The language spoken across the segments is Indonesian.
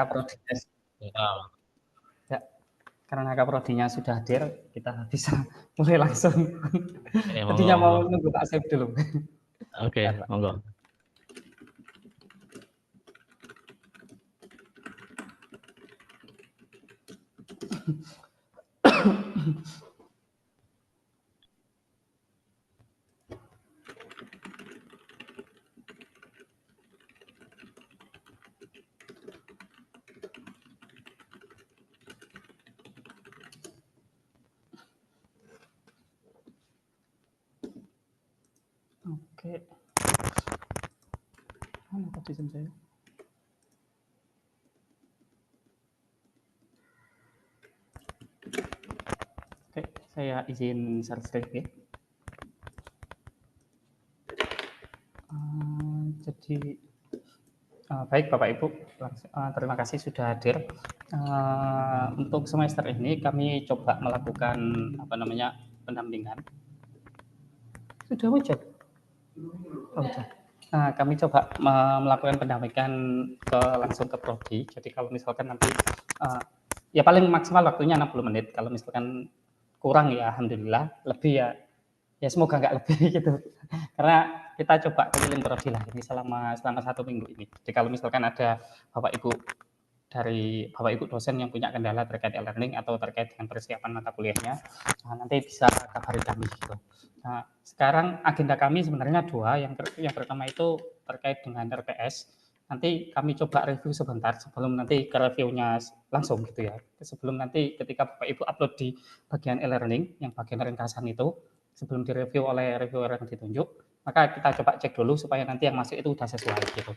Kaprodinya ya, karena Kaprodinya sudah hadir, kita bisa mulai langsung. Monggo, Tadinya mau monggo. nunggu Pak Asep dulu. Oke, Bentar, Pak. monggo. Oke. Mana tadi Zoom saya? Oke, saya izin share screen ya. Jadi baik Bapak Ibu, terima kasih sudah hadir. Untuk semester ini kami coba melakukan pendampingan. Sudah hujan? Oh, hujan. Nah, kami coba melakukan pendampingan langsung ke prodi. Jadi kalau misalkan nanti ya paling maksimal waktunya 60 menit. Kalau misalkan kurang ya alhamdulillah, lebih ya semoga nggak lebih gitu. Karena kita coba keliling prodi lah ini selama 1 minggu ini. Jadi kalau misalkan ada Bapak Ibu dosen yang punya kendala terkait e-learning atau terkait dengan persiapan mata kuliahnya, nanti bisa kabari kami gitu. Nah, sekarang agenda kami sebenarnya 2. Yang pertama itu terkait dengan RPS. Nanti kami coba review sebentar sebelum nanti ke reviewnya langsung gitu ya. Sebelum nanti ketika Bapak Ibu upload di bagian e-learning, yang bagian ringkasan itu, sebelum direview oleh reviewer yang ditunjuk, maka kita coba cek dulu supaya nanti yang masuk itu sudah sesuai gitu.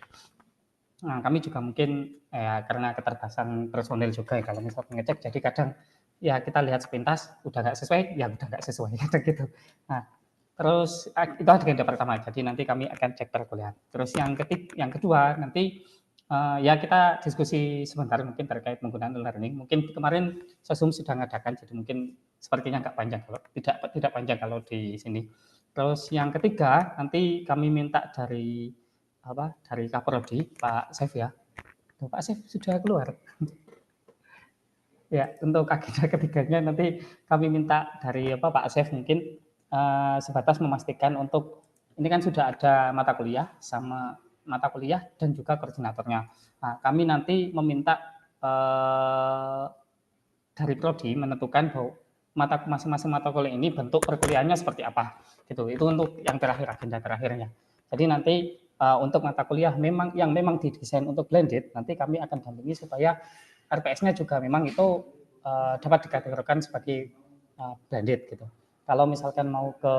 Nah, kami juga mungkin karena keterbatasan personil juga ya, kalau misal ngecek, jadi kadang ya kita lihat sepintas udah nggak sesuai, ya udah nggak sesuai gitu. Nah, terus itu agenda pertama, jadi nanti kami akan cek perkuliahan. Terus yang kedua nanti ya kita diskusi sebentar mungkin terkait penggunaan e-learning. Mungkin kemarin Sosum sudah ngadakan, jadi mungkin sepertinya nggak panjang kalau tidak panjang kalau di sini. Terus yang ketiga nanti kami minta dari Kaprodi, Pak Saif ya. Pak Saif sudah keluar. Ya, untuk agenda ketiganya nanti kami minta dari Pak Saif mungkin sebatas memastikan untuk ini kan sudah ada mata kuliah dan juga koordinatornya. Nah, kami nanti meminta dari prodi menentukan bahwa masing-masing mata kuliah ini bentuk perkuliahannya seperti apa gitu. Itu untuk yang terakhir, agenda terakhirnya. Jadi nanti untuk mata kuliah yang memang didesain untuk blended, nanti kami akan dampingi supaya RPS-nya juga memang itu dapat dikategorikan sebagai blended gitu. Kalau misalkan mau ke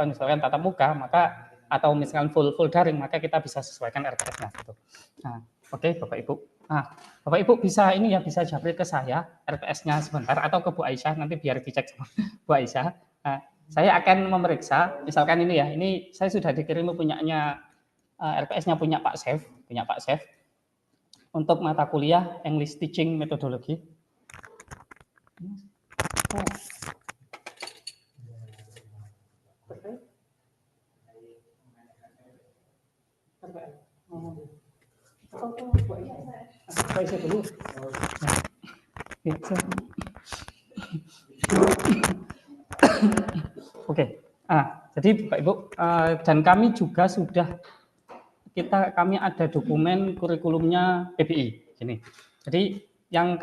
misalkan tatap muka, maka atau misalkan full daring, maka kita bisa sesuaikan RPS-nya gitu. Nah, oke, Bapak Ibu. Nah, Bapak Ibu bisa bisa japri ke saya RPS-nya sebentar atau ke Bu Aisyah, nanti biar dicek sama Bu Aisyah. Nah, saya akan memeriksa, misalkan ini ya, ini saya sudah dikirim punyanya RPS-nya punya Pak Saif, untuk mata kuliah English Teaching Methodology. Oke, jadi Bapak Ibu, dan kami juga kami ada dokumen kurikulumnya PBI. Gini. Jadi yang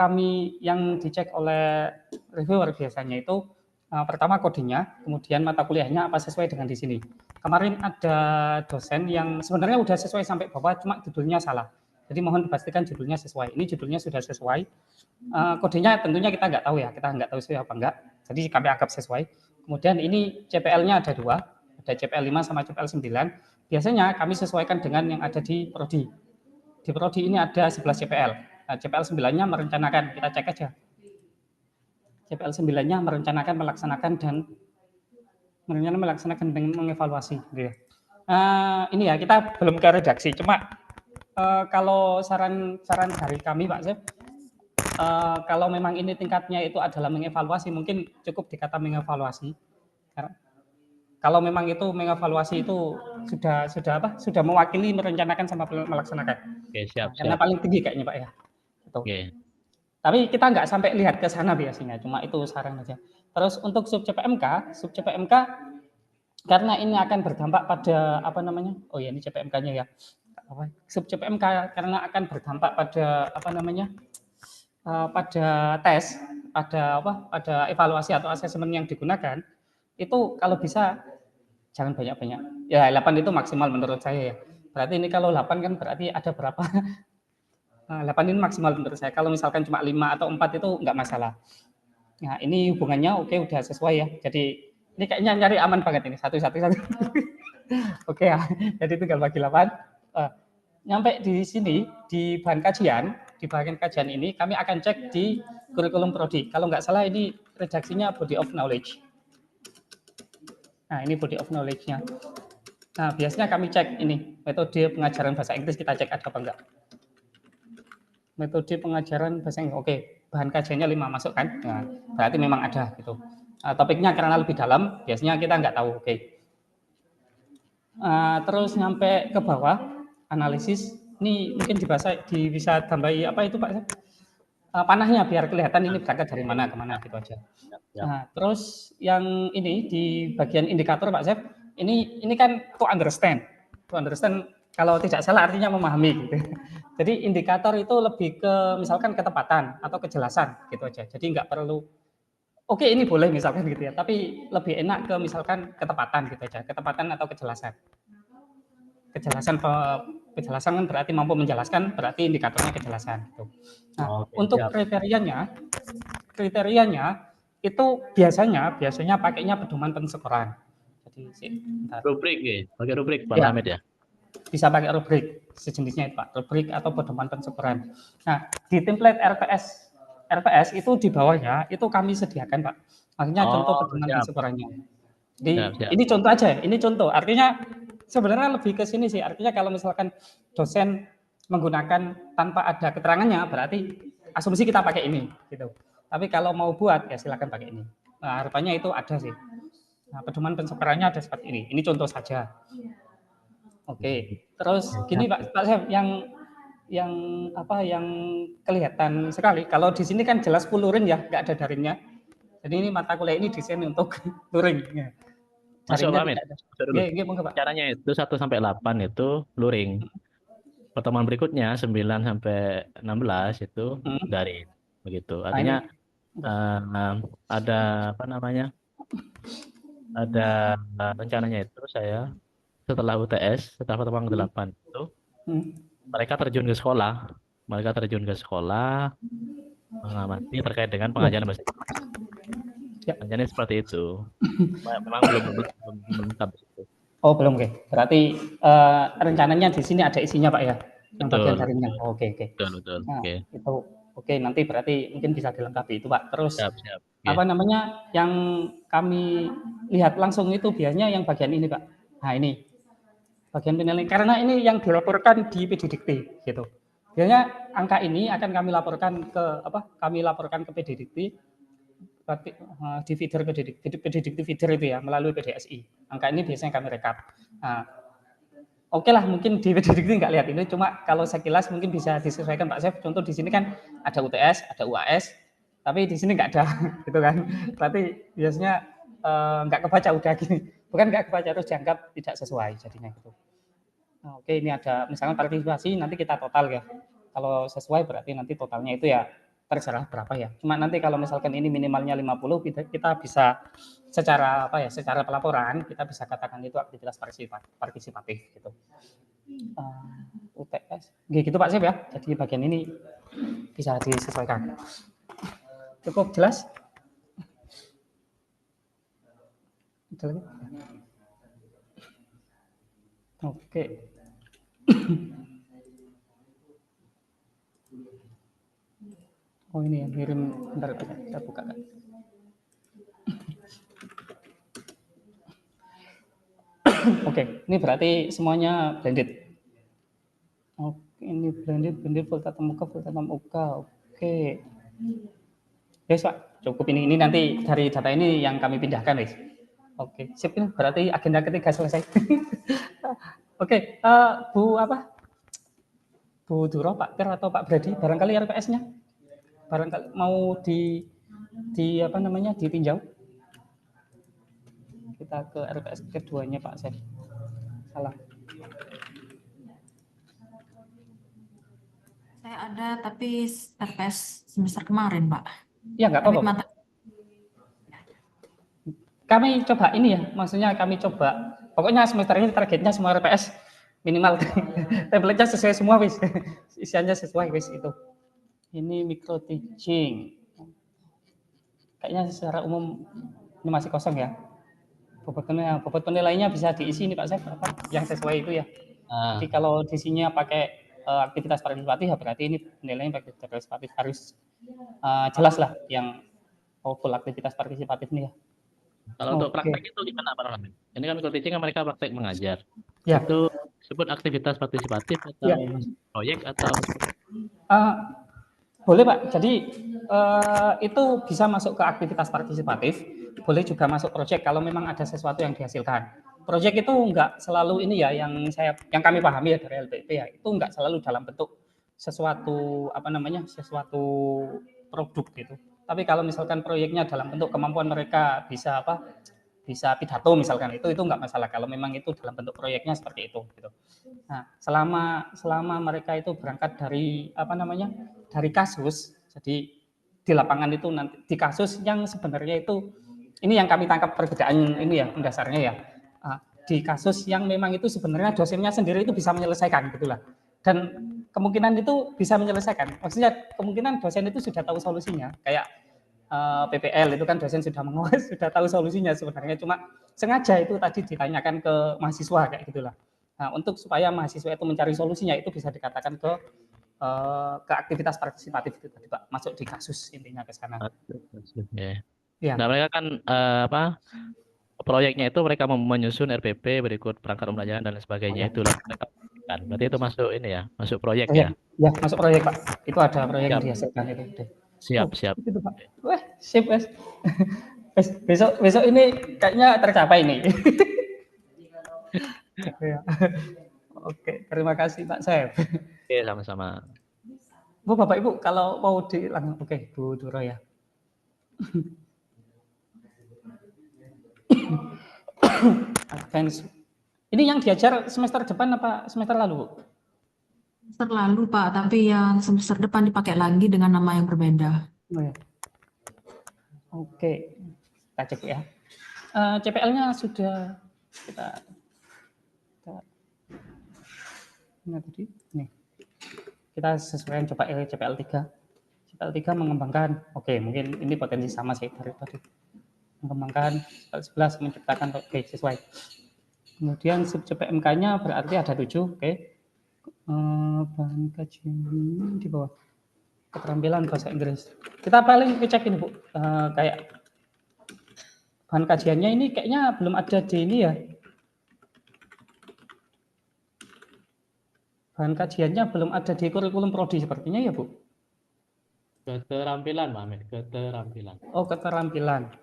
dicek oleh reviewer biasanya itu pertama kodenya, kemudian mata kuliahnya apa sesuai dengan di sini. Kemarin ada dosen yang sebenarnya udah sesuai sampai bawah, cuma judulnya salah. Jadi mohon dipastikan judulnya sesuai. Ini judulnya sudah sesuai. Kodenya tentunya kita nggak tahu ya, kita nggak tahu sesuai apa enggak. Jadi kami anggap sesuai. Kemudian ini CPL-nya ada 2, ada CPL 5 sama CPL 9. Biasanya kami sesuaikan dengan yang ada di prodi. Di prodi ini ada 11 CPL. Nah, CPL 9-nya merencanakan, kita cek aja. CPL 9-nya merencanakan, melaksanakan dengan mengevaluasi. Gitu ya. Ini ya, kita belum ke redaksi. Cuma kalau saran dari kami Pak Zef, kalau memang ini tingkatnya itu adalah mengevaluasi, mungkin cukup dikata mengevaluasi. Kalau memang itu mengevaluasi itu sudah mewakili merencanakan sama melaksanakan. Oke, siap, Karena siap. paling tinggi kayaknya Pak ya. Gitu. Oke. Tapi kita nggak sampai lihat ke sana biasanya, cuma itu saran aja. Terus untuk sub CPMK karena ini akan berdampak pada apa namanya? Oh ya, ini CPMK-nya ya. Sub CPMK karena akan berdampak pada apa namanya? Pada tes, pada evaluasi atau asesmen yang digunakan, itu kalau bisa jangan banyak-banyak. Ya 8 itu maksimal menurut saya ya. Berarti ini kalau 8 kan berarti ada berapa? 8 ini maksimal menurut saya. Kalau misalkan cuma 5 atau 4 itu nggak masalah. Nah, ini hubungannya oke udah sesuai ya. Jadi ini kayaknya nyari aman banget ini. Satu. Oke ya. Jadi tinggal bagi 8. Nyampe di sini di bahan kajian ini kami akan cek di kurikulum prodi. Kalau nggak salah ini redaksinya body of knowledge. Nah, ini body of knowledge-nya. Nah, biasanya kami cek ini metode pengajaran bahasa Inggris, kita cek ada apa enggak. Metode pengajaran bahasa Inggris, oke, bahan kajiannya 5 masuk kan? Nah, berarti memang ada gitu. Topiknya karena lebih dalam, biasanya kita nggak tahu, oke. Terus nyampe ke bawah, analisis, ini mungkin bisa tambahi apa itu Pak? Panahnya biar kelihatan ini berangkat dari mana ke mana gitu aja. Nah, terus yang ini di bagian indikator Pak Zef, ini kan to understand. To understand kalau tidak salah artinya memahami gitu. Jadi indikator itu lebih ke misalkan ketepatan atau kejelasan gitu aja. Jadi nggak perlu oke ini boleh misalkan gitu ya, tapi lebih enak ke misalkan ketepatan gitu aja. Ketepatan atau kejelasan. Kejelasan kan berarti mampu menjelaskan, berarti indikatornya kejelasan gitu. Nah, untuk kriterianya itu biasanya pakainya pedoman pensyukuran. Jadi rubrik ya, pakai rubrik Pak ya, Hamid ya. Bisa pakai rubrik sejenisnya itu Pak, rubrik atau pedoman pensyukuran. Nah, di template RPS itu di bawahnya itu kami sediakan Pak. Maksudnya contoh pedoman pensyukurannya. Jadi ini contoh aja, ini contoh. Artinya sebenarnya lebih ke sini sih. Artinya kalau misalkan dosen menggunakan tanpa ada keterangannya, berarti asumsi kita pakai ini, gitu. Tapi kalau mau buat ya silakan pakai ini. Nah, harapannya itu ada sih. Nah, pedoman pensyukurannya ada seperti ini. Ini contoh saja. Oke. Terus gini Pak Syef, yang kelihatan sekali. Kalau di sini kan jelas full luring ya, nggak ada daringnya. Jadi ini mata kuliah ini desain untuk luring. Ya. Masuk Pak Hamid. Caranya itu 1 sampai 8 itu luring. Pertemuan berikutnya 9 sampai 16 itu daring. Begitu. Artinya ada apa namanya? Ada rencananya itu saya setelah UTS, setelah pertemuan ke-8 itu mereka terjun ke sekolah. Mereka terjun ke sekolah mengamati terkait dengan pengajaran bahasa Inggris. Rencananya seperti itu. Memang belum lengkap itu. Oh, belum, oke. Berarti rencananya di sini ada isinya, Pak ya? Yang bagian daringnya. Oke. Betul. Nah, itu oke, nanti berarti mungkin bisa dilengkapi itu, Pak. Terus siap. apa namanya? Yang kami lihat langsung itu biasanya yang bagian ini, Pak. Nah, ini bagian penilaian karena ini yang dilaporkan di PDDikti gitu. Biasanya angka ini akan kami laporkan ke PDDikti di feeder PDDikti feeder itu ya melalui PDSI. Angka ini biasanya kami rekap. Nah, oke lah mungkin di PDDikti nggak lihat ini, cuma kalau sekilas mungkin bisa disesuaikan Pak Syef. Contoh di sini kan ada UTS, ada UAS, tapi di sini nggak ada, gitu kan. Berarti biasanya nggak kebaca udah gini. Bukan nggak kebaca, terus dianggap tidak sesuai jadinya gitu. Nah, oke, ini ada misalkan partisipasi nanti kita total ya. Kalau sesuai berarti nanti totalnya itu ya terserah berapa ya. Cuma nanti kalau misalkan ini minimalnya 50, kita bisa secara pelaporan kita bisa katakan itu aktivitas partisipatif gitu. UTS, gitu Pak Syef ya. Jadi bagian ini bisa disesuaikan. Cukup jelas? Oke. Oh ini yang kirim, bentar kita buka kan. Oke, ini berarti semuanya blended. Oke, ini blended full tatap muka, Oke. Yes Pak, cukup ini nanti dari data ini yang kami pindahkan, guys. Oke, sip, ini berarti agenda ketiga selesai. Oke, Bu Duro, Pak Ter atau Pak Brady, barangkali RPS-nya barangkali mau ditinjau. Kita ke RPS keduanya Pak Sef. Salah. Saya ada, tapi RPS semester kemarin, Pak. Ya, nggak apa-apa. Kami coba ini ya, maksudnya kami coba, pokoknya semester ini targetnya semua RPS minimal tabletnya sesuai semua wis, isiannya sesuai wis itu. Ini micro teaching, kayaknya secara umum ini masih kosong ya. Bobot penilaiannya bisa diisi ini Pak Sef, yang sesuai itu ya. Jadi kalau isinya pakai aktivitas partisipatif, berarti ini penilaiannya pakai partisipatif harus jelas lah yang full aktivitas partisipatif nih ya. Kalau untuk praktek itu gimana Pak Rahman? Ini kan micro teaching kan mereka praktek mengajar. Ya. Itu disebut aktivitas partisipatif atau proyek atau? Boleh Pak. Jadi itu bisa masuk ke aktivitas partisipatif. Boleh juga masuk proyek kalau memang ada sesuatu yang dihasilkan. Proyek itu enggak selalu ini ya yang kami pahami ya dari LPP ya. Itu enggak selalu dalam bentuk sesuatu sesuatu produk gitu. Tapi kalau misalkan proyeknya dalam bentuk kemampuan mereka bisa pidato misalkan itu enggak masalah kalau memang itu dalam bentuk proyeknya seperti itu gitu. Nah, selama mereka itu berangkat dari dari kasus, jadi di lapangan itu nanti di kasus yang sebenarnya itu ini yang kami tangkap perbedaan ini ya dasarnya ya. Di kasus yang memang itu sebenarnya dosennya sendiri itu bisa menyelesaikan gitulah. Dan kemungkinan itu bisa menyelesaikan. Maksudnya kemungkinan dosen itu sudah tahu solusinya. Kayak PPL itu kan dosen sudah menguas, sudah tahu solusinya sebenarnya. Cuma sengaja itu tadi ditanyakan ke mahasiswa kayak gitulah. Nah, untuk supaya mahasiswa itu mencari solusinya itu bisa dikatakan ke aktivitas partisipatif itu tadi Pak, masuk di kasus intinya ke sana. Ya. Nah, mereka kan proyeknya itu mereka menyusun RPP berikut perangkat pembelajaran dan lain sebagainya itulah mereka kan. Berarti itu masuk ini ya, masuk proyek ya. Ya, masuk proyek Pak. Itu ada proyek yang dihasilkan itu. Siap. Itu Pak. Wah, sip Mas. besok ini kayaknya tercapai nih. Oke, terima kasih Pak Sef. Oke, sama-sama. Bu, Bapak Ibu, kalau mau oke, Bu Duro ya. Advance. Ini yang diajar semester depan apa semester lalu, Bu? Semester lalu, Pak, tapi yang semester depan dipakai lagi dengan nama yang berbeda. Oh, ya. Oke, kita cek ya. CPL-nya sudah kita tadi nih. Kita sesuaikan coba CPL 3. CPL 3 mengembangkan. Oke, mungkin ini potensi sama sih dari tadi. Mengembangkan CPL 11 menciptakan sesuai. Kemudian sub CPMK-nya berarti ada 7, oke. Bahan kajian di bawah. Keterampilan bahasa Inggris. Kita paling cek ini Bu, kayak bahan kajiannya ini kayaknya belum ada di ini ya. Bahan kajiannya belum ada di kurikulum prodi sepertinya ya Bu. Keterampilan Pak Amin, keterampilan. Oh, keterampilan.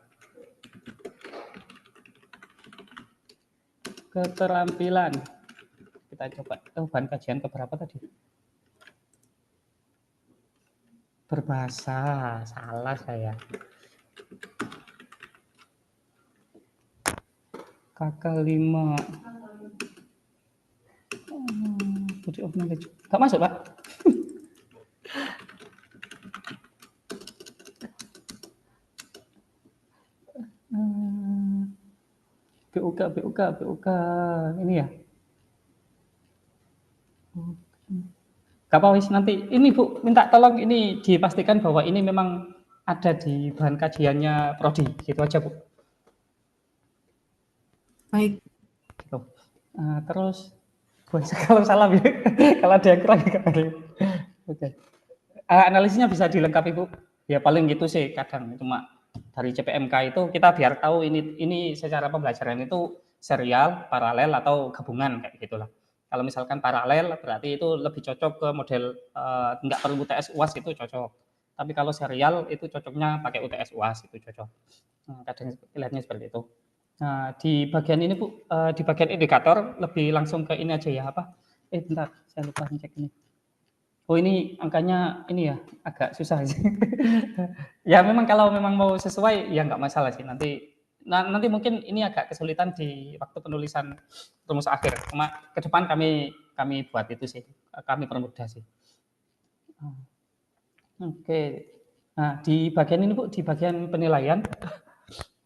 Keterampilan. Kita coba. Bahan kajian keberapa tadi? Berbahasa. Salah saya. KK5. Body of knowledge. Gak masuk, Pak. BUK. Ini ya. Gak apa wis nanti. Ini Bu, minta tolong ini dipastikan bahwa ini memang ada di bahan kajiannya prodi. Gitu aja, Bu. Baik. Gitu. Terus kalau salah ya, kalau ada yang kurang Oke. Analisisnya bisa dilengkapi Bu. Ya paling gitu sih kadang cuma dari CPMK itu kita biar tahu ini secara pembelajaran itu serial, paralel atau gabungan kayak gitulah. Kalau misalkan paralel berarti itu lebih cocok ke model nggak perlu UTS UAS itu cocok. Tapi kalau serial itu cocoknya pakai UTS UAS itu cocok. Kadang lihatnya seperti itu. Nah, di bagian ini Bu, di bagian indikator lebih langsung ke ini aja ya, apa, bentar, saya lupa ngecek ini. Oh ini angkanya ini ya, agak susah sih. Ya memang kalau memang mau sesuai, ya nggak masalah sih, nanti mungkin ini agak kesulitan di waktu penulisan rumus akhir, cuma ke depan kami buat itu sih, kami permudah sih. Oke. Nah, di bagian ini Bu, di bagian penilaian,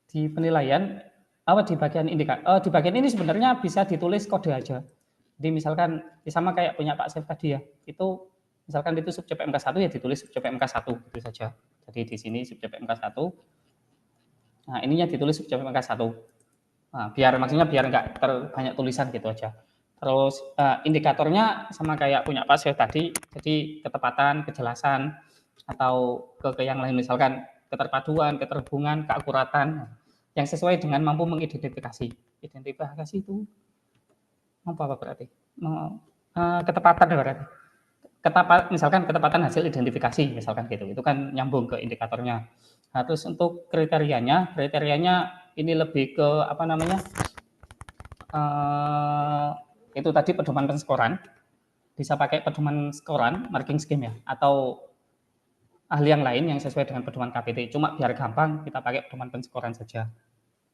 di bagian di bagian ini sebenarnya bisa ditulis kode aja. Jadi misalkan sama kayak punya Pak Chef tadi ya, itu misalkan itu subjek PMK1 ya ditulis subjek PMK1 gitu saja. Jadi di sini subjek PMK1. Nah, ininya ditulis subjek PMK1. Nah, maksudnya biar nggak banyak tulisan gitu aja. Terus indikatornya sama kayak punya Pak Chef tadi, jadi ketepatan, kejelasan, atau ke yang lain misalkan keterpaduan, keterhubungan, keakuratan yang sesuai dengan mampu mengidentifikasi. Identifikasi itu apa berarti? Ketepatan berarti. Misalkan ketepatan hasil identifikasi misalkan gitu. Itu kan nyambung ke indikatornya. Nah, terus untuk kriterianya ini lebih ke apa namanya? Itu tadi pedoman penskoran. Bisa pakai pedoman skoran, marking scheme ya, atau ahli yang lain yang sesuai dengan pedoman KPT. Cuma biar gampang kita pakai pedoman penskoran saja.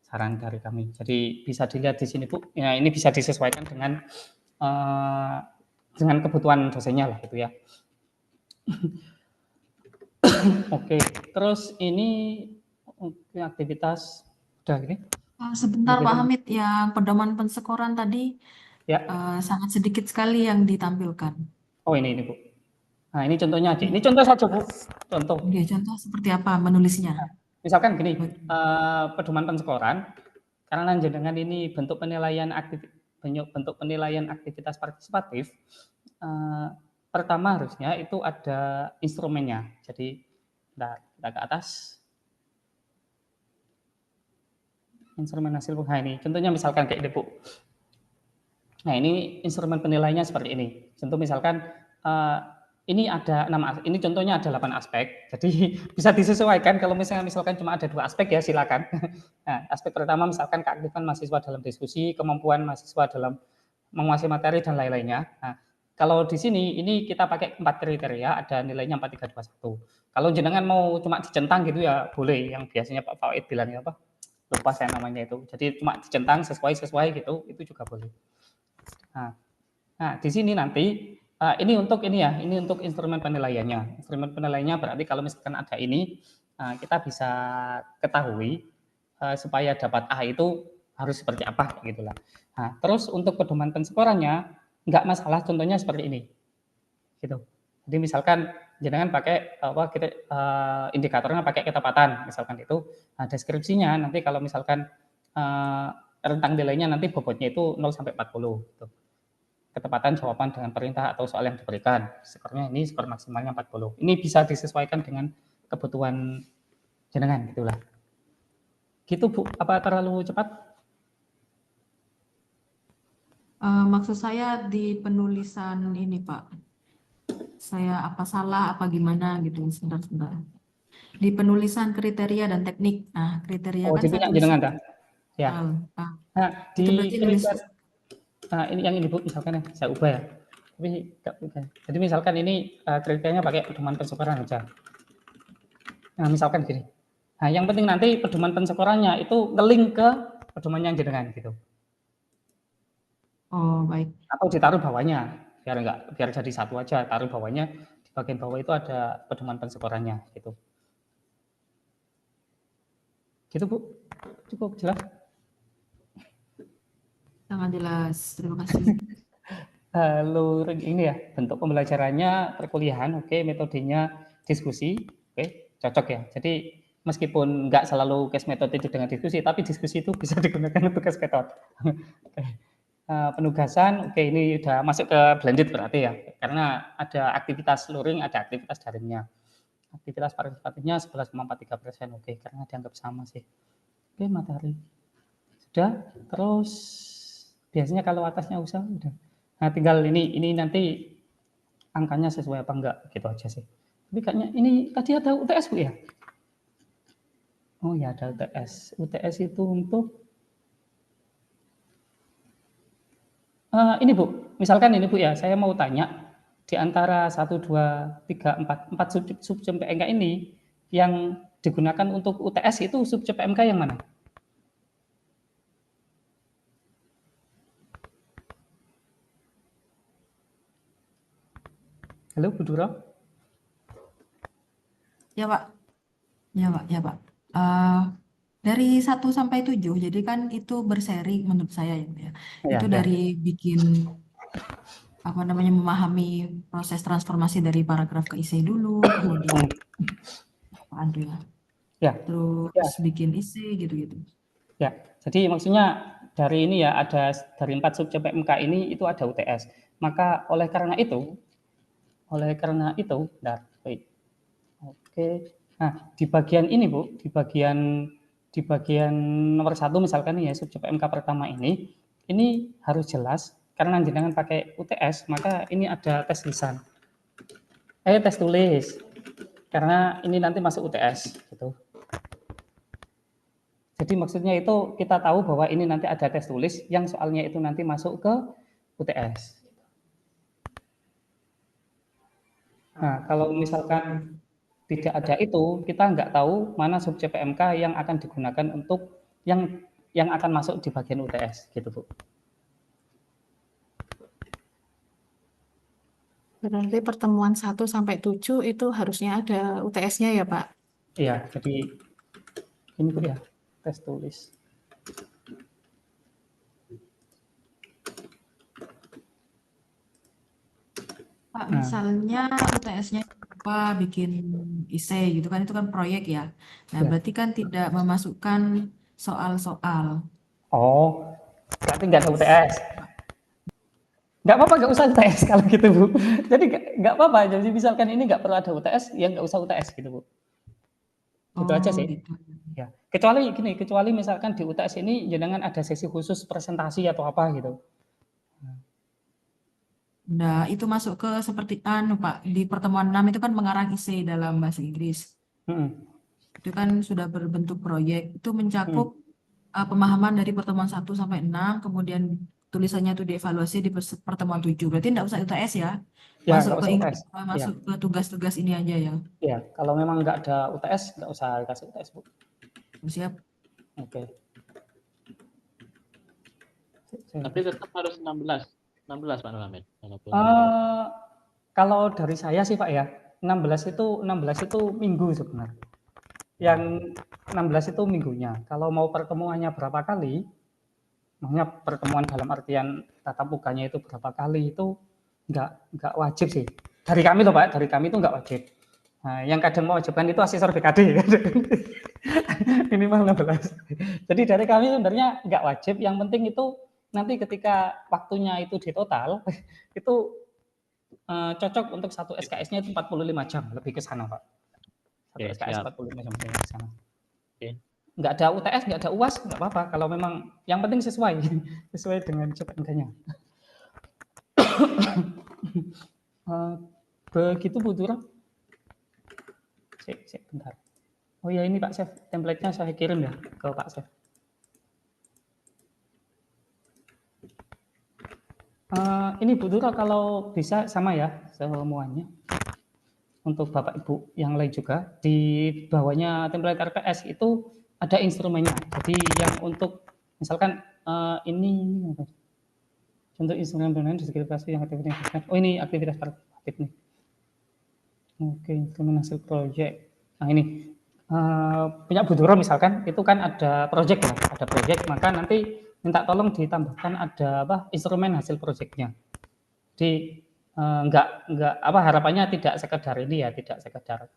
Saran dari kami. Jadi bisa dilihat di sini Bu. Ya, ini bisa disesuaikan dengan kebutuhan dosennya lah gitu ya. Oke, terus ini aktivitas udah gini. Sebentar Pak Hamid, yang pedoman penskoran tadi Ya. sangat sedikit sekali yang ditampilkan. Oh ini Bu. Nah ini contohnya aja. Ini contoh saja Bu. Contoh. Oke, contoh seperti apa menulisnya? Nah, misalkan gini, pedoman penskoran, karena jenengan ini bentuk penilaian aktivitas partisipatif, pertama harusnya itu ada instrumennya. Jadi kita ke atas. Instrumen hasil ini. Contohnya misalkan kayak ini Bu. Nah ini instrumen penilaiannya seperti ini. Contoh misalkan ini ada 6, ini contohnya ada 8 aspek. Jadi bisa disesuaikan kalau misalkan cuma ada 2 aspek ya silakan. Nah, aspek pertama misalkan keaktifan mahasiswa dalam diskusi, kemampuan mahasiswa dalam menguasai materi dan lain-lainnya. Nah, kalau di sini ini kita pakai 4 kriteria, ada nilainya 4, 3, 2, 1. Kalau jenengan mau cuma dicentang gitu ya boleh, yang biasanya Pak Fawaid bilangnya apa? Lupa saya namanya itu. Jadi cuma dicentang sesuai gitu, itu juga boleh. Nah, di sini nanti ini untuk instrumen penilaiannya. Instrumen penilaiannya berarti kalau misalkan ada ini, kita bisa ketahui supaya dapat A itu harus seperti apa gitulah. Nah, terus untuk pedoman penskorannya nggak masalah, contohnya seperti ini, gitu. Jadi misalkan jenengan pakai indikatornya pakai ketepatan, misalkan itu. Nah, deskripsinya nanti kalau misalkan rentang nilainya nanti bobotnya itu 0 sampai 40 gitu. Ketepatan jawaban dengan perintah atau soal yang diberikan. Skornya ini skor maksimalnya 40. Ini bisa disesuaikan dengan kebutuhan jenengan gitulah. Gitu Bu, apa terlalu cepat? Maksud saya di penulisan ini Pak. Saya apa salah, apa gimana gitu, sebentar. Di penulisan kriteria dan teknik. Nah, kriteria kan saya tulis. Jenengan dah. Ya. Nah, itu berarti nulis. Nah, ini yang ini Bu, misalkan ya, saya ubah ya. Jadi misalkan ini kriterianya pakai pedoman penskoran aja. Nah, misalkan gini. Nah, yang penting nanti pedoman penskorannya itu nge-link ke pedoman yang jenengan gitu. Oh, baik. Atau ditaruh bawahnya, biar jadi satu aja, taruh bawahnya, di bagian bawah itu ada pedoman penskorannya gitu. Gitu Bu, cukup jelas? Sangat jelas, terima kasih. Lalu ini ya, bentuk pembelajarannya perkuliahan, oke, metodenya diskusi, oke, cocok ya. Jadi meskipun nggak selalu case metode itu dengan diskusi, tapi diskusi itu bisa digunakan untuk case metode. Penugasan, oke, ini udah masuk ke blended berarti ya, karena ada aktivitas luring, ada aktivitas daringnya. Aktivitas partisipatifnya 11,43%, oke, karena dianggap sama sih. Oke, materi. Sudah, terus biasanya kalau atasnya usaha udah. Nah, tinggal ini nanti angkanya sesuai apa enggak, gitu aja sih. Tapi kayaknya ini tadi ada UTS Bu ya? Oh ya, ada UTS. UTS itu untuk Ini Bu, misalkan ini Bu ya, saya mau tanya di antara 1, 2, 3, 4 subjek PMK ini yang digunakan untuk UTS itu subjek PMK yang mana? Halo Bu Duro? Ya Pak, ya Pak. Dari 1 sampai 7, jadi kan itu berseri menurut saya ya. Ya, Itu ya. dari bikin apa namanya memahami proses transformasi dari paragraf ke isi dulu, kemudian ada ya, Ya, terus bikin isi gitu-gitu. ya. Jadi maksudnya dari ini ya ada dari 4 subjek PMK ini itu ada UTS. Maka oleh karena itu, bentar, wait. Oke. Nah, di bagian ini Bu, di bagian nomor 1 misalkan ya subjek PMK pertama ini harus jelas karena jenengan pakai UTS, maka ini ada tes lisan. Tes tulis. Karena ini nanti masuk UTS gitu. Jadi maksudnya itu kita tahu bahwa ini nanti ada tes tulis yang soalnya itu nanti masuk ke UTS. Nah, kalau misalkan tidak ada itu, kita nggak tahu mana subjek PMK yang akan digunakan untuk yang akan masuk di bagian UTS, gitu Bu. Berarti pertemuan 1 sampai 7 itu harusnya ada UTS-nya ya Pak? Iya, jadi ini Bu ya, tes tulis. Pak, misalnya UTS-nya apa bikin IC gitu kan, itu kan proyek ya. Nah, Ya. berarti kan tidak memasukkan soal-soal. Oh, berarti nggak ada UTS. Nggak apa-apa, nggak usah UTS kalau gitu Bu. Jadi nggak apa-apa, jadi misalkan ini nggak perlu ada UTS, ya nggak usah UTS gitu Bu. Gitu aja sih. Gitu. Ya, kecuali misalkan di UTS ini jenengan ada sesi khusus presentasi atau apa gitu. Nah, itu masuk ke seperti Pak, di pertemuan 6 itu kan mengarang IC dalam bahasa Inggris. Itu kan sudah berbentuk proyek, itu mencakup pemahaman dari pertemuan 1 sampai 6, kemudian tulisannya itu dievaluasi di pertemuan 7. Berarti enggak usah UTS ya? Ya, Masuk nggak ke usah UTS. masuk ke tugas-tugas ini aja ya. Ya, kalau memang nggak ada UTS, nggak usah kasih UTS Bu. Siap. Oke. Tapi tetap harus 16 Pak Nur Hamid. Kalau dari saya sih Pak ya, 16 itu minggu sebenarnya. Yang 16 itu minggunya. Kalau mau pertemuannya berapa kali, maksudnya pertemuan dalam artian tatap mukanya itu berapa kali itu nggak wajib sih. Dari kami loh Pak, dari kami itu nggak wajib. Nah, yang kadang mewajibkan itu asesor BKD. Minimal 16. Jadi dari kami sebenarnya nggak wajib, yang penting itu nanti ketika waktunya itu di total, itu cocok untuk satu SKS-nya itu 45 jam, lebih ke sana Pak. Satu SKS 45 jam lebih ke sana. Nggak ada UTS, nggak ada UAS, nggak apa-apa. Kalau memang yang penting sesuai dengan CPMK-nya. Begitu Bu Dura. Bentar. Oh ya ini Pak Chef, template-nya saya kirim ya ke Pak Chef. Ini Bu Dura kalau bisa sama ya semuanya. Untuk Bapak Ibu yang lain juga, di bawahnya template RPS itu ada instrumennya. Jadi yang untuk misalkan ini untuk instrumen penilaian deskripsi yang aktivitas. Oh ini aktivitas partisipatif nih. Oke, instrumen hasil proyek. Nah ini punya Bu Dura misalkan itu kan ada proyek ya, ada proyek, maka nanti minta tolong ditambahkan ada instrumen hasil proyeknya. Jadi enggak apa harapannya tidak sekedar ini ya, tidak sekedar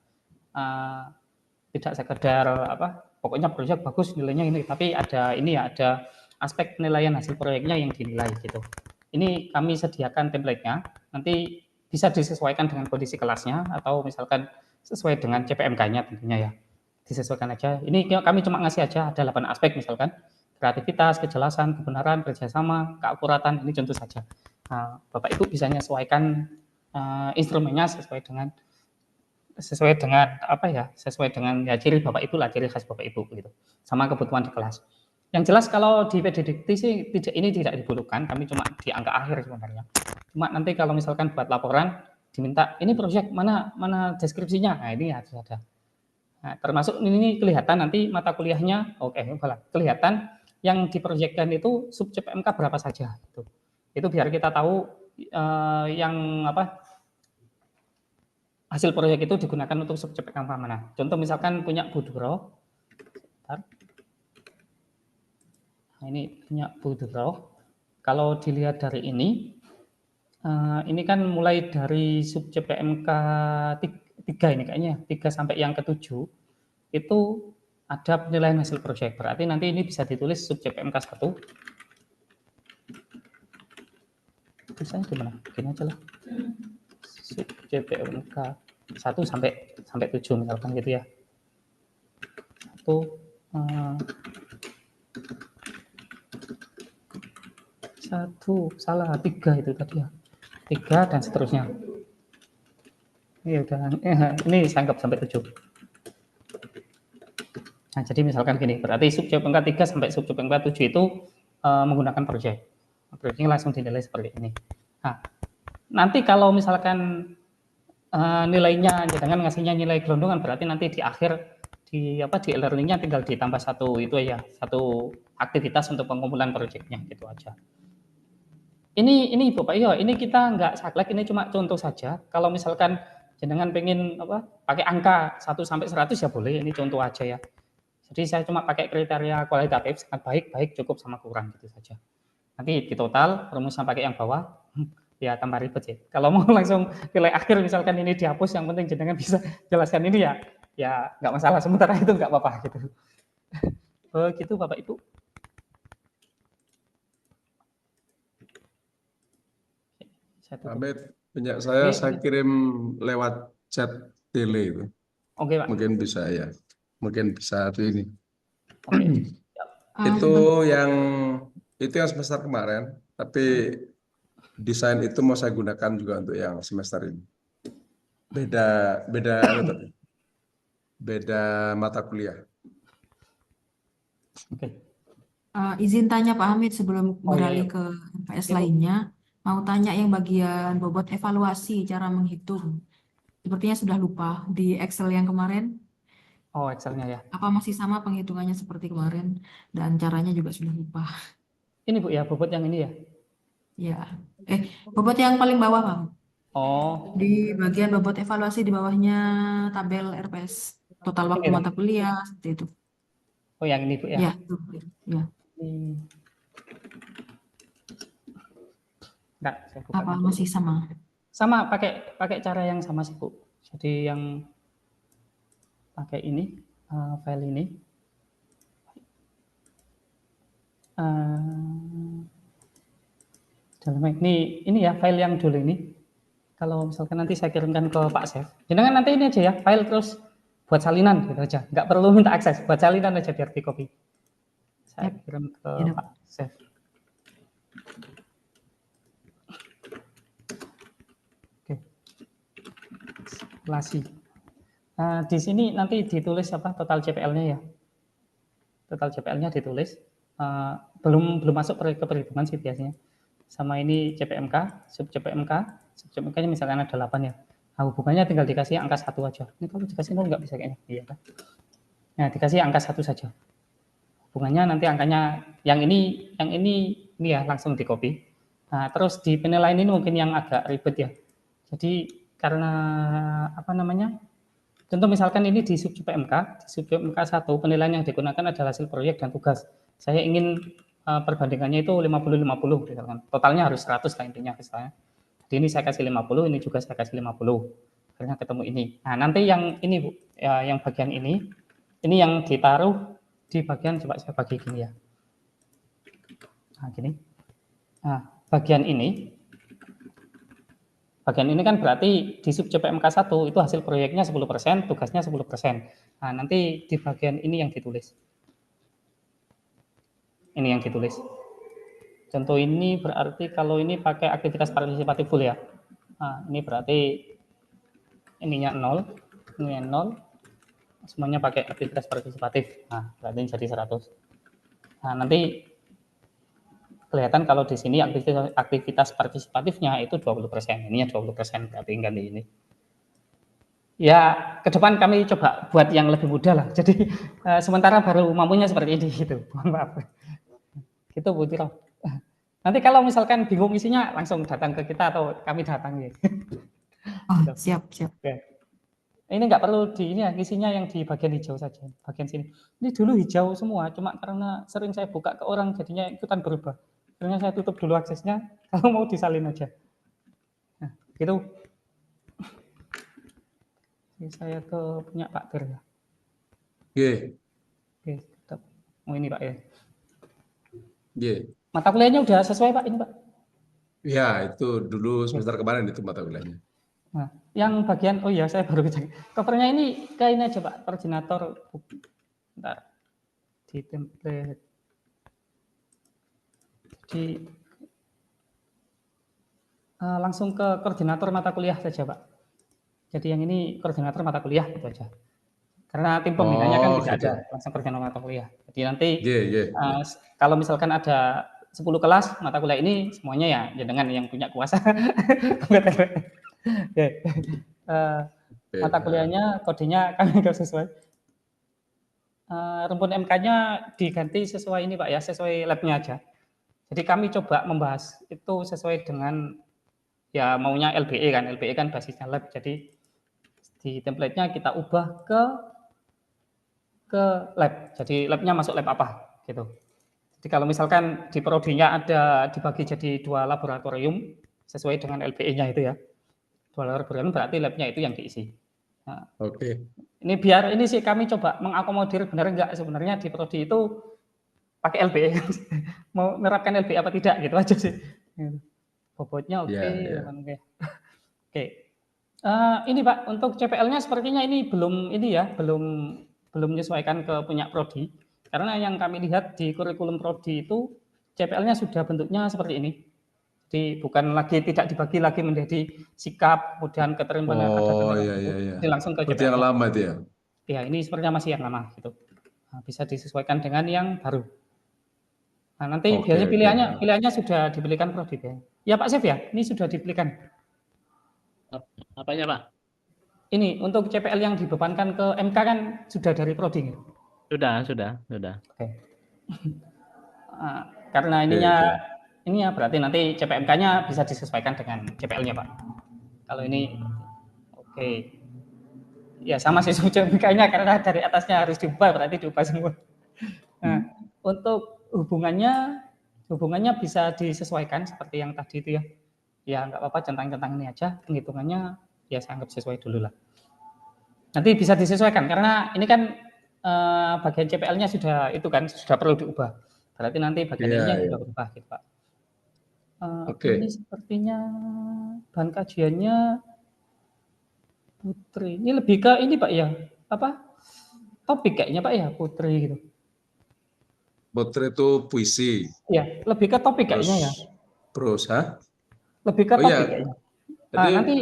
pokoknya proyek bagus nilainya ini, tapi ada ini ya, ada aspek penilaian hasil proyeknya yang dinilai gitu. Ini kami sediakan template-nya, nanti bisa disesuaikan dengan kondisi kelasnya atau misalkan sesuai dengan CPMK-nya tentunya ya. Disesuaikan aja. Ini kami cuma ngasih aja ada 8 aspek misalkan kreativitas, kejelasan, kebenaran, kerjasama, keakuratan, ini contoh saja. Nah, Bapak Ibu bisa menyesuaikan instrumennya sesuai dengan apa ya, sesuai dengan ya ciri Bapak Ibu lah, ciri khas Bapak Ibu gitu. Sama kebutuhan di kelas. Yang jelas kalau di PD Dikti sih ini tidak dibutuhkan, kami cuma di angka akhir sebenarnya. Cuma nanti kalau misalkan buat laporan diminta ini proyek mana deskripsinya, nah ini harus ada. Nah, termasuk ini kelihatan nanti mata kuliahnya, kelihatan yang diproyekkan itu subjek PMK berapa saja. Itu biar kita tahu yang hasil proyek itu digunakan untuk subjek PMK mana. Contoh misalkan punya Buduro, nah ini punya Buduro. Kalau dilihat dari ini kan mulai dari subjek PMK 3 ini kayaknya 3 sampai yang ke-7 itu ada penilaian hasil proyek. Berarti nanti ini bisa ditulis subjek PMK 1. Tulisannya di mana? Begini aja lah. Subjek PMK 1 sampai 7 misalkan gitu ya. 3 itu tadi ya. 3 dan seterusnya. Ini saya anggap sampai 7. Nah, jadi misalkan gini, berarti subjek PMK 3 sampai subjek PMK 7 itu menggunakan proyek. Proyeknya langsung dinilai seperti ini. Nah, nanti kalau misalkan nilainya, jangan ngasihnya nilai gelondongan, berarti nanti di akhir di e-learningnya tinggal ditambah satu aktivitas untuk pengumpulan proyeknya gitu aja. Ini Bapak Iyo, ini kita nggak saklek, ini cuma contoh saja. Kalau misalkan jenengan pengen pakai angka 1 sampai 100 ya boleh, ini contoh aja ya. Jadi saya cuma pakai kriteria kualitatif, sangat baik, cukup sama kurang gitu saja. Nanti di total rumusnya pakai yang bawah, ya tambah ribet sih. Kalau mau langsung nilai akhir misalkan ini dihapus, yang penting jenengan bisa jelaskan ini ya nggak masalah, sementara itu nggak apa-apa gitu. Gitu Bapak Ibu. Amit, punya saya kirim lewat chat tele itu. Oke, Pak. Mungkin bisa ya. Mungkin bisa ini. Oke. Itu yang semester kemarin, tapi desain itu mau saya gunakan juga untuk yang semester ini. Beda mata kuliah. Oke. Izin tanya Pak Hamid sebelum beralih ke MPS lainnya, mau tanya yang bagian bobot evaluasi cara menghitung. Sepertinya sudah lupa di Excel yang kemarin. Oh, Excelnya ya. Apa masih sama penghitungannya seperti kemarin dan caranya juga sudah lupa. Ini Bu ya, bobot yang ini ya? Ya. Bobot yang paling bawah, Bang. Oh. Di bagian bobot evaluasi di bawahnya tabel RPS. Total waktu mata kuliah, seperti itu. Oh, yang ini Bu ya? Ya, ya. Enggak, saya buka. Apa masih sama? Sama, pakai cara yang sama sih Bu. Jadi yang pakai ini, file ini. Ini ya file yang dulu ini. Kalau misalkan nanti saya kirimkan ke Pak Chef, jangan nanti ini aja ya, file terus buat salinan gitu aja. Nggak perlu minta akses, buat salinan aja biar di copy. Saya kirim ke Pak Chef. Oke. Evaluasi. Di sini nanti ditulis total CPL-nya ya. Total CPL-nya ditulis. Belum masuk ke perhitungan sih biasanya. Sama ini CPMK, subjek PMK-nya misalkan ada 8 ya. Nah, hubungannya tinggal dikasih angka 1 aja. Ini kalau dikasih 0 nggak bisa kayaknya. Iya kan? Nah, dikasih angka 1 saja. Hubungannya nanti angkanya yang ini ya langsung di copy. Nah, terus di penilaian ini mungkin yang agak ribet ya. Jadi karena contoh misalkan ini di subjek PMK, di subjek PMK 1 penilaian yang digunakan adalah hasil proyek dan tugas. Saya ingin perbandingannya itu 50-50 misalkan. Totalnya harus 100 lah intinya misalnya. Jadi ini saya kasih 50, ini juga saya kasih 50. Akhirnya ketemu ini. Nah, nanti yang ini Bu, ya, yang bagian ini yang ditaruh di bagian, coba saya bagi gini ya. Nah, gini. Nah, bagian ini kan berarti di subjek PMK 1 itu hasil proyeknya 10%, tugasnya 10%. Nah, nanti di bagian ini yang ditulis. Ini yang ditulis. Contoh ini berarti kalau ini pakai aktivitas partisipatif full ya. Nah, ini berarti ininya 0, ininya 0. Semuanya pakai aktivitas partisipatif. Nah, berarti jadi 100. Nah, nanti kelihatan kalau di sini aktivitas partisipatifnya itu 20%, ininya 20%, berarti ganti ini. Ya, ke depan kami coba buat yang lebih mudah lah. Jadi sementara baru mampunya seperti ini gitu. Mohon maaf. Gitu Bu Tiro. Nanti kalau misalkan bingung isinya langsung datang ke kita atau kami datang ya. Oh, Gitu. siap. Oke. Ini nggak perlu di ini ya, isinya yang di bagian hijau saja, bagian sini. Ini dulu hijau semua, cuma karena sering saya buka ke orang jadinya ikutan berubah. Akhirnya saya tutup dulu aksesnya, kalau mau disalin aja. Nah, gitu. Ini saya ke punya Pak Tir ya. Oke, tetap. Oh ini Pak ya. Mata kuliahnya udah sesuai Pak ini Pak? Ya, itu dulu semester kemarin itu mata kuliahnya. Nah, yang bagian, oh iya saya baru cek. Covernya ini kayak ini aja Pak, koordinator. Bentar. Di template. Jadi langsung ke koordinator mata kuliah saja Pak. Jadi yang ini koordinator mata kuliah itu aja. Karena tim pembinanya kan tidak gitu. ada, langsung koordinator mata kuliah. Jadi nanti Yeah. kalau misalkan ada 10 kelas mata kuliah ini semuanya ya dengan yang punya kuasa. Mata kuliahnya kodenya kami nggak sesuai. Rumpun MK-nya diganti sesuai ini Pak ya, sesuai lab-nya aja. Jadi kami coba membahas itu sesuai dengan ya maunya LBE kan basisnya lab. Jadi di template-nya kita ubah ke lab. Jadi labnya masuk lab apa gitu. Jadi kalau misalkan di prodinya ada dibagi jadi 2 laboratorium sesuai dengan LBE-nya itu ya. 2 laboratorium berarti labnya itu yang diisi. Nah, ini biar ini sih kami coba mengakomodir benar enggak sebenarnya di prodi itu pakai LBE. Mau menerapkan LBE apa tidak gitu aja sih. Bobotnya oke. Oke. Ini Pak untuk CPL-nya sepertinya ini belum ini ya, belum menyesuaikan ke punya prodi. Karena yang kami lihat di kurikulum prodi itu CPL-nya sudah bentuknya seperti ini. Jadi bukan lagi tidak dibagi lagi menjadi sikap, kemudian keterimbangan ada Iya. Ini langsung ke Berarti CPL. yang lama itu ya? Ya, ini sepertinya masih yang lama gitu. Nah, bisa disesuaikan dengan yang baru. Nah, nanti biasanya pilihannya sudah dipilihkan prodi ya. Pak Chef ya, ini sudah dipilihkan. Apanya Pak? Ini untuk CPL yang dibebankan ke MK kan sudah dari prodi. Sudah. Oke. Karena ininya ini ya berarti nanti CPMK-nya bisa disesuaikan dengan CPL-nya Pak. Kalau ini oke. Ya sama sih CPMK-nya karena dari atasnya harus diubah berarti diubah semua. Nah, untuk hubungannya bisa disesuaikan seperti yang tadi itu ya. Ya nggak apa-apa centang-centang ini aja, penghitungannya ya saya anggap sesuai dulu lah. Nanti bisa disesuaikan karena ini kan bagian CPL-nya sudah itu kan sudah perlu diubah. Berarti nanti bagian ini yang sudah berubah gitu Pak. Ini sepertinya bahan kajiannya Putri. Ini lebih ke ini Pak ya, apa? Topik kayaknya Pak ya, Putri gitu. Putri itu puisi. Iya, lebih ke topik kayaknya ya. Prosa. Lebih ke topik kayaknya. Jadi nanti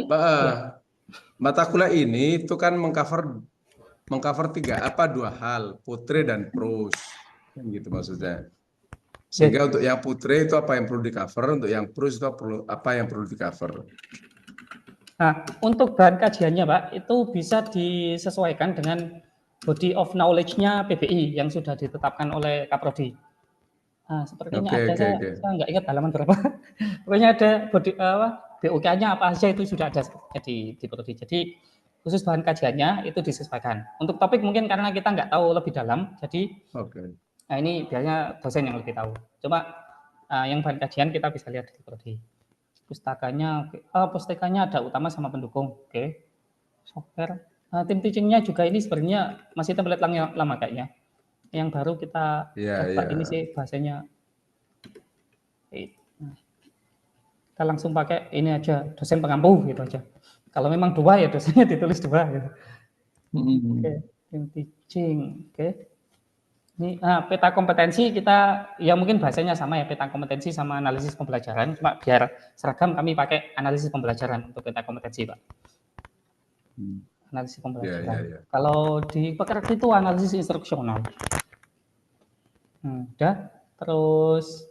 mata kuliah ini itu kan mengcover 2 hal, Putri dan pros. Gitu maksudnya. Sehingga untuk yang Putri itu apa yang perlu di-cover, untuk yang pros itu apa yang perlu di-cover. Nah, untuk bahan kajiannya Pak, itu bisa disesuaikan dengan body of knowledge-nya PBI yang sudah ditetapkan oleh Kaprodi. Nah, sepertinya ada saya nggak ingat halaman berapa. Pokoknya ada body BOK-nya apa aja itu sudah ada di Prodi. Jadi khusus bahan kajiannya itu disesuaikan. Untuk topik mungkin karena kita nggak tahu lebih dalam, jadi nah ini biasanya dosen yang lebih tahu. Coba yang bahan kajian kita bisa lihat di Prodi. Pustakanya ada utama sama pendukung. Oke. Software. Tim teaching-nya juga ini sebenarnya masih template lama kayaknya. Yang baru kita coba ini sih bahasanya. Kita langsung pakai ini aja, dosen pengampu gitu aja. Kalau memang 2 ya dosennya ditulis 2 gitu. Oke, tim teaching. Oke. Ini peta kompetensi kita ya mungkin bahasanya sama ya, peta kompetensi sama analisis pembelajaran. Cuma biar seragam kami pakai analisis pembelajaran untuk peta kompetensi, Pak. Analisis pembelajaran. Kalau di pekerja itu analisis instruksional. Udah. Terus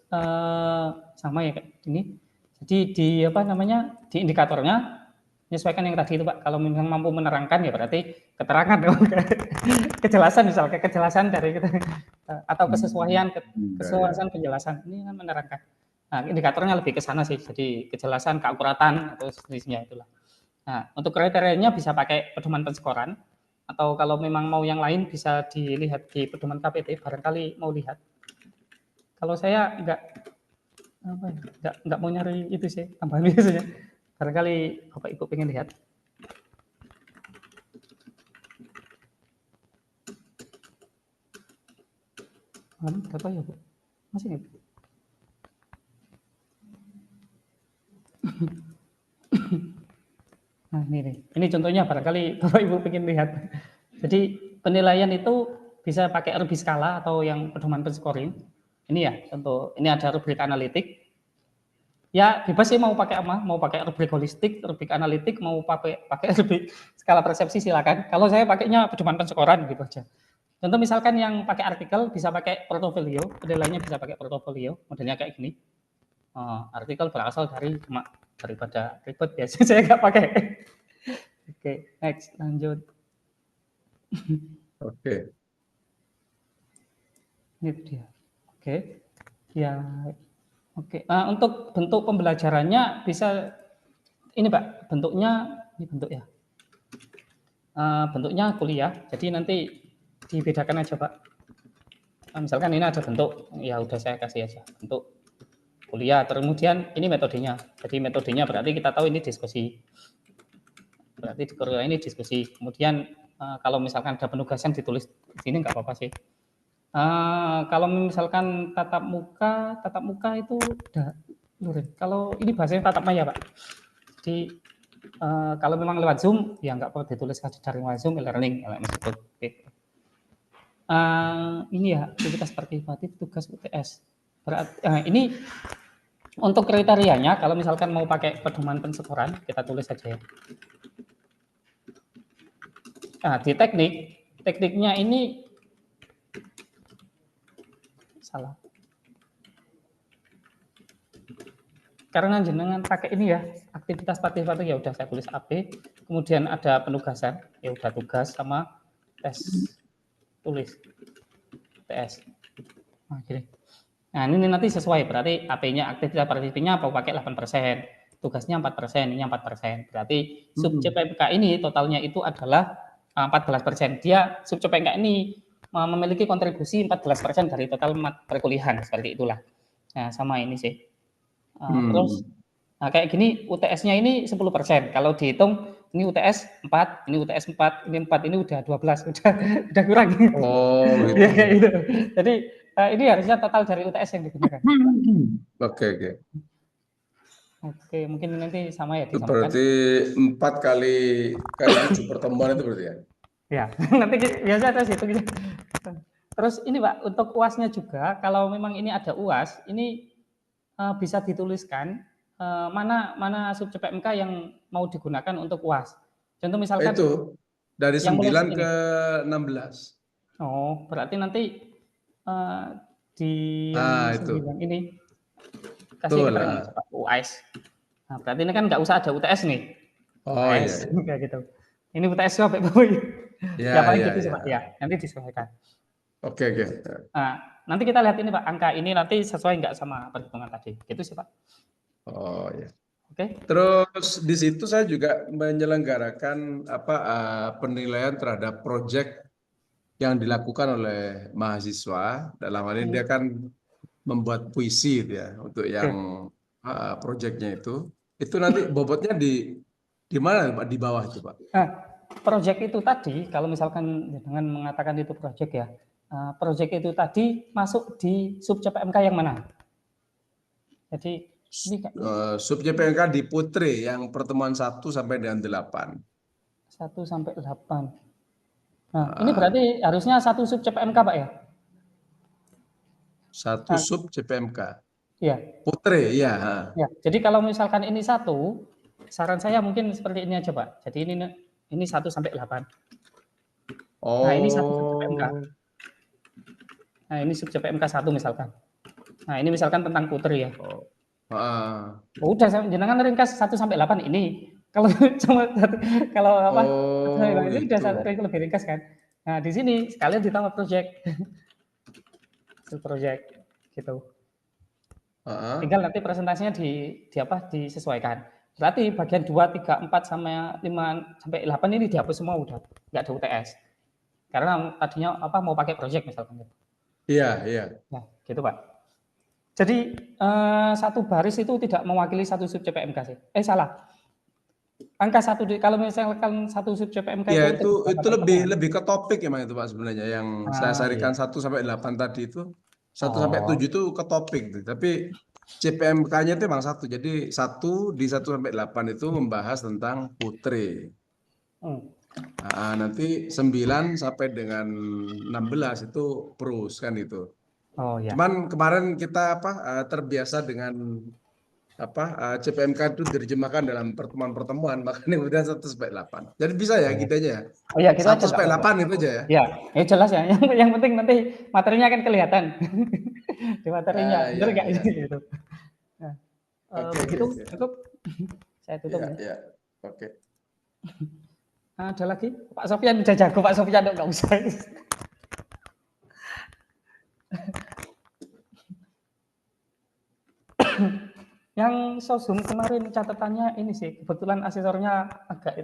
sama ya kayak ini. Jadi di apa namanya, di indikatornya menyesuaikan yang tadi itu Pak. Kalau memang mampu menerangkan ya berarti keterangan dong. Kejelasan misalnya kejelasan dari kita atau kesesuaian penjelasan ini kan menerangkan. Nah, indikatornya lebih ke sana sih. Jadi kejelasan, keakuratan atau sejenisnya itulah. Nah, untuk kriterianya bisa pakai pedoman penskoran atau kalau memang mau yang lain bisa dilihat di pedoman KPT, barangkali mau lihat. Kalau saya nggak mau nyari itu sih, tambahan biasanya. Barangkali Bapak Ibu pengen lihat. Nggak tahu ya Bu, masih nggak? Nah ini nih, ini contohnya barangkali Bapak Ibu pengen lihat. Jadi penilaian itu bisa pakai rubrik skala atau yang pedoman penscoring. Ini ya, contoh ini ada rubrik analitik. Ya bebas sih mau pakai apa, mau pakai rubrik holistik, rubrik analitik, mau pakai rubrik skala persepsi silakan. Kalau saya pakainya pedoman penscoran gitu aja. Contoh misalkan yang pakai artikel bisa pakai portofolio, penilaiannya bisa pakai portofolio, modelnya kayak gini. Artikel berasal dari daripada ribet biasanya saya nggak pakai. Oke, next lanjut. Oke. Ini dia. Oke, ya. Oke, untuk bentuk pembelajarannya bisa ini Pak, bentuknya ini bentuk ya. Bentuknya kuliah, jadi nanti dibedakan aja Pak. Misalkan ini ada bentuk, ya udah saya kasih aja bentuk kuliah. Kemudian ini metodenya. Jadi metodenya berarti kita tahu ini diskusi. Berarti di kuliah ini diskusi. Kemudian kalau misalkan ada penugasan ditulis di sini nggak apa-apa sih. Kalau misalkan tatap muka itu udah luring. Kalau ini bahasanya tatap maya Pak. Jadi kalau memang lewat Zoom ya nggak perlu ditulis dari Zoom e-learning disebut. Ini ya aktivitas partisipatif tugas UTS. Berarti ini untuk kriterianya kalau misalkan mau pakai pedoman penscoran kita tulis saja ya. Nah, di tekniknya ini salah. Karena jenengan pakai ini ya, aktivitas partisipatif ya udah saya tulis AP, kemudian ada penugasan, ya udah tugas sama tes tulis TS. Nah, gini. Nah, ini nanti sesuai berarti AP-nya aktivitas partisipatifnya apa pakai 8%, tugasnya 4%, ini 4%. Berarti sub CPMK ini totalnya itu adalah 14%. Dia sub CPMK ini memiliki kontribusi 14% dari total perkuliahan seperti itulah. Nah, sama ini sih. Terus kayak gini UTS-nya ini 10%. Kalau dihitung ini UTS 4, ini UTS 4, ini 4, ini udah 12, udah kurang. Oh, gitu. Ya kayak gitu. Jadi ini harusnya total dari UTS yang digunakan. Oke. Oke, mungkin nanti sama ya Itu disamakan. berarti 4 kali 7 pertemuan itu berarti ya? Ya, nanti biasa terus itu. Terus ini Pak, untuk UAS-nya juga, kalau memang ini ada UAS, ini bisa dituliskan mana sub CPMK yang mau digunakan untuk UAS. Contoh misalkan itu dari 9 ke 16. Oh, berarti nanti di yang 9 itu. ini kasih keterangan UAS. Nah, berarti ini kan nggak usah ada UTS nih. Oh UTS, iya. kayak gitu. Ini UTS apa Pak? Ya paling gitu sih Pak. Ya, nanti disesuaikan. Oke. Nah, nanti kita lihat ini Pak, angka ini nanti sesuai nggak sama perhitungan tadi. Gitu sih Pak. Oh ya. Oke. Terus di situ saya juga menyelenggarakan penilaian terhadap proyek yang dilakukan oleh mahasiswa. Dalam hal ini dia kan membuat puisi ya untuk yang proyeknya itu. Itu nanti bobotnya di mana Pak? Di bawah itu Pak? Proyek itu tadi kalau misalkan dengan mengatakan itu proyek ya. Proyek itu tadi masuk di sub CPMK yang mana? Jadi ini sub CPMK di Putri yang pertemuan 1 sampai dengan 8. 1 sampai 8. Nah, ini berarti harusnya 1 sub CPMK Pak ya? 1 sub CPMK. Iya. Putri, ya. Ya, jadi kalau misalkan ini 1, saran saya mungkin seperti ini aja Pak. Jadi ini 1 sampai 8. Oh. Nah, ini 1 sub CPMK. Nah, ini sub CPMK 1 misalkan. Nah, ini misalkan tentang putri ya. Udah jenengan ringkas 1 sampai 8 ini. Kalau cuma kalau apa? Ini gitu. udah lebih ringkas kan. Nah, di sini sekalian ditambah project. Project gitu. Tinggal nanti presentasinya disesuaikan. Berarti bagian 2, 3, 4 sama 5 sampai 8 ini dihapus semua udah. Enggak ada UTS. Karena tadinya mau pakai project misalkan gitu. Iya. Nah, gitu Pak. Jadi satu baris itu tidak mewakili satu sub CPMK sih. Salah. Angka 1 kalau misalkan satu sub CPMK ya itu lebih ke topik emang itu Pak sebenarnya yang saya sarikan 1 sampai 8 tadi itu 1 sampai 7 itu ke topik tuh. Tapi CPMK-nya itu memang 1. Jadi 1 di 1 sampai 8 itu membahas tentang putri. Nanti 9 sampai dengan 16 itu prus kan itu. Cuman kemarin kita terbiasa dengan CPMK itu diterjemahkan dalam pertemuan-pertemuan, makanya udah 1 sampai 8. Jadi bisa ya gitu aja ya. Oh ya, kita 1 sampai 8 itu aja ya. Ya, jelas ya. Yang penting nanti materinya kan kelihatan. Di materinya, benar enggak gitu. Nah, begitu cukup. Saya tutup ya. Iya. Oke. Ada lagi? Pak Sofyan udah jago, Pak Sofyan enggak usah. Yang sosum kemarin catatannya ini sih, kebetulan asesornya agak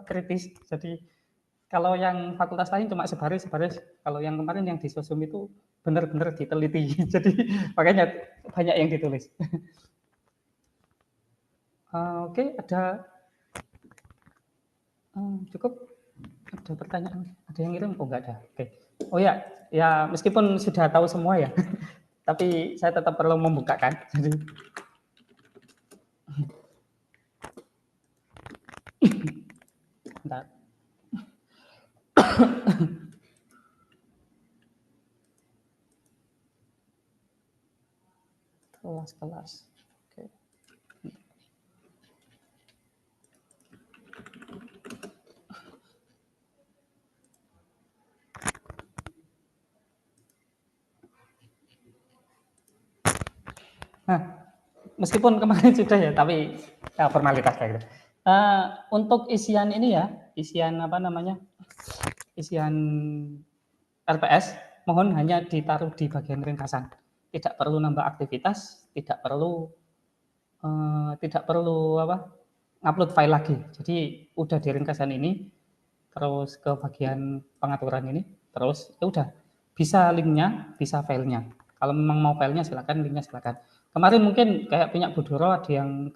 kritis. Jadi kalau yang fakultas lain cuma sebaris, kalau yang kemarin yang di sosum itu benar-benar diteliti. Jadi makanya banyak yang ditulis. Oke, ada cukup. Ada pertanyaan? Ada yang ngirim? Oh, enggak ada. Oke. Oh ya, meskipun sudah tahu semua ya, tapi saya tetap perlu membukakan. Jadi bentar. Kelas. Oke. Nah, meskipun kemarin sudah ya, tapi formalitas kayak gitu. Untuk isian ini ya, isian RPS, mohon hanya ditaruh di bagian ringkasan. Tidak perlu nambah aktivitas, tidak perlu upload file lagi. Jadi udah di ringkasan ini, terus ke bagian pengaturan ini, terus ya udah bisa linknya, bisa filenya. Kalau memang mau filenya silakan, linknya silakan. Kemarin mungkin kayak punya Budoro ada yang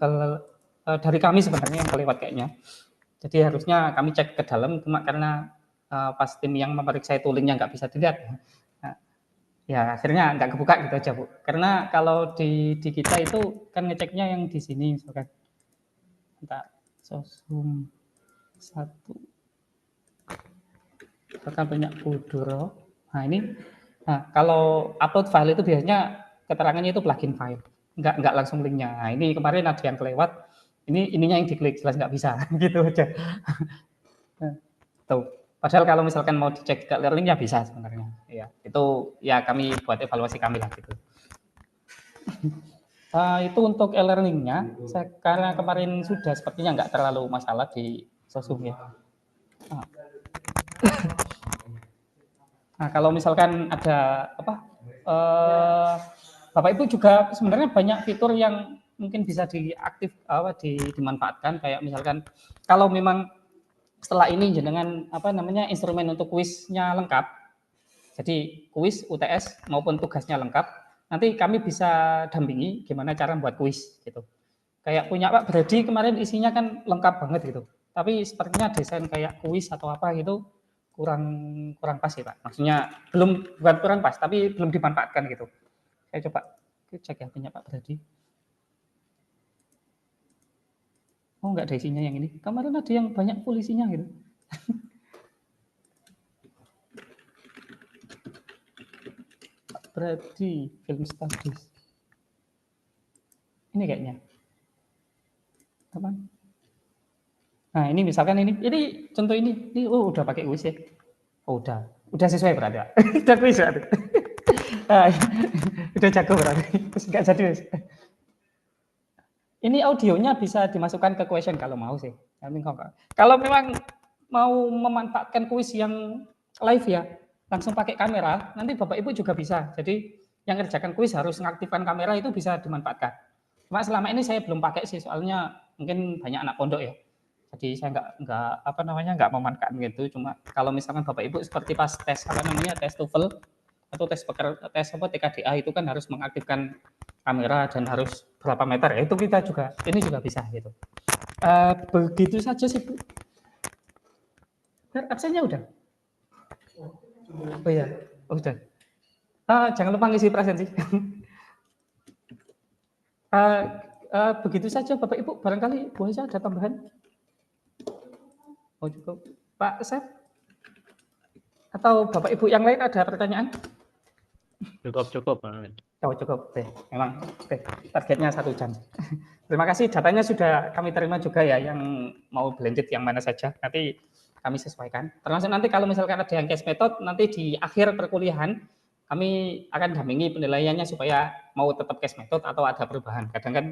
dari kami sebenarnya yang kelewat kayaknya. Jadi harusnya kami cek ke dalam, cuma karena pas tim yang memeriksa itu linknya nggak bisa dilihat. Ya akhirnya nggak kebuka gitu aja Bu. Karena kalau di kita itu kan ngeceknya yang di sini misalkan. Bentar, sosum 1. Misalkan banyak Budoro. Nah kalau upload file itu biasanya keterangannya itu plugin file, nggak langsung linknya. Nah, ini kemarin ada yang kelewat, ininya yang diklik, jelas nggak bisa, gitu aja. Tuh. Padahal kalau misalkan mau dicek ke learning ya bisa sebenarnya. Ya, itu ya kami buat evaluasi kami lah gitu. Itu untuk e-learningnya, karena kemarin sudah sepertinya nggak terlalu masalah di sosum ya. Nah, kalau misalkan ada Bapak Ibu juga sebenarnya banyak fitur yang mungkin bisa dimanfaatkan, kayak misalkan kalau memang setelah ini jenengan instrumen untuk kuisnya lengkap, jadi kuis UTS maupun tugasnya lengkap, nanti kami bisa dampingi gimana cara buat kuis gitu. Kayak punya Pak Brady kemarin isinya kan lengkap banget gitu, tapi sepertinya desain kayak kuis atau apa gitu kurang pas ya Pak. Maksudnya bukan kurang pas, tapi belum dimanfaatkan gitu. Saya coba cek ya punya Pak Brady. Oh, enggak ada isinya yang ini. Kemarin ada yang banyak full isinya gitu. Pak Brady, Film Studies. Ini kayaknya. Apa? Nah, ini misalkan ini contoh ini udah pakai kuis ya. Oh, udah sesuai berarti. Udah kuis berarti. Udah jago berarti. Terus nggak jadi. Ini audionya bisa dimasukkan ke question kalau mau sih. Kalau memang mau memanfaatkan kuis yang live ya, langsung pakai kamera, nanti Bapak Ibu juga bisa. Jadi yang kerjakan kuis harus mengaktifkan kamera itu bisa dimanfaatkan. Cuma selama ini saya belum pakai sih, soalnya mungkin banyak anak pondok ya. Jadi saya nggak memanfaatkan gitu. Cuma kalau misalkan Bapak Ibu seperti pas tes tes TOEFL atau tes TKDA itu kan harus mengaktifkan kamera dan harus berapa meter ya, itu kita juga ini juga bisa gitu. Begitu saja sih Bu. Absennya udah. Oh iya, udah. Jangan lupa ngisi presensi. Begitu saja Bapak Ibu, barangkali Bu Aisyah ada tambahan? Oh cukup. Pak Sep? Atau Bapak Ibu yang lain ada pertanyaan? Cukup. Oh cukup, memang targetnya 1 jam. Terima kasih, datanya sudah kami terima juga ya, yang mau blended yang mana saja, nanti kami sesuaikan. Termasuk nanti kalau misalkan ada yang case method, nanti di akhir perkuliahan, kami akan dampingi penilaiannya supaya mau tetap case method atau ada perubahan. Kadang kan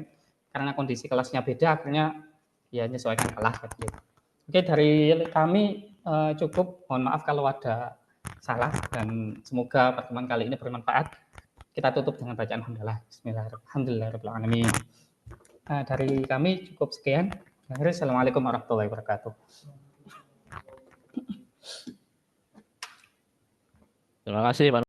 karena kondisi kelasnya beda, akhirnya ya menyesuaikan kelas. Gitu. Oke, dari kami cukup, mohon maaf kalau ada salah, dan semoga pertemuan kali ini bermanfaat. Kita tutup dengan bacaan hamdalah. Bismillahirrahmanirrahim. Dari kami cukup sekian. Assalamualaikum warahmatullahi wabarakatuh. Terima kasih Pak.